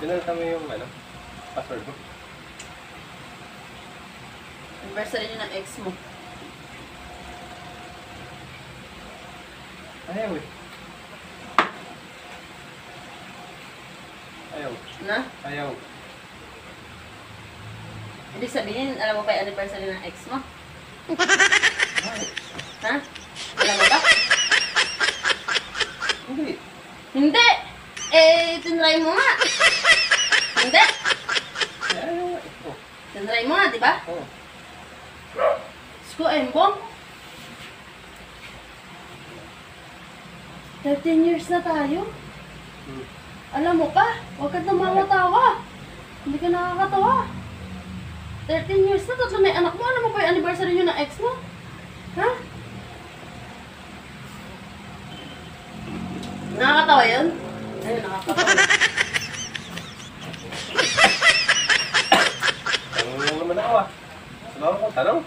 Pinalitan mo yung ano, password mo. Anniversary niyo ng ex mo. Ayaw eh. Ayaw. Na? Ayaw. Ibig sabihin, alam mo ba yung anniversary ng ex mo? Ha? Alam mo ba? Hindi. Hindi! Eh, tinry mo nga. Hindi? Ayaw nga. Oh. Tinry mo nga, di ba? Oh. Sko, embong. 13 years na tayo. Hmm. Alam mo pa, huwag ka tumawa-tawa. Hindi ka nakakatawa. 13 years na, tatlo na yung anak mo. Alam mo pa yung anniversary nyo ng ex mo? Ha? Nakakatawa yun? Ayun, nakakatawa. Tanong lang naman ako ah. Sabaw ko, tanong.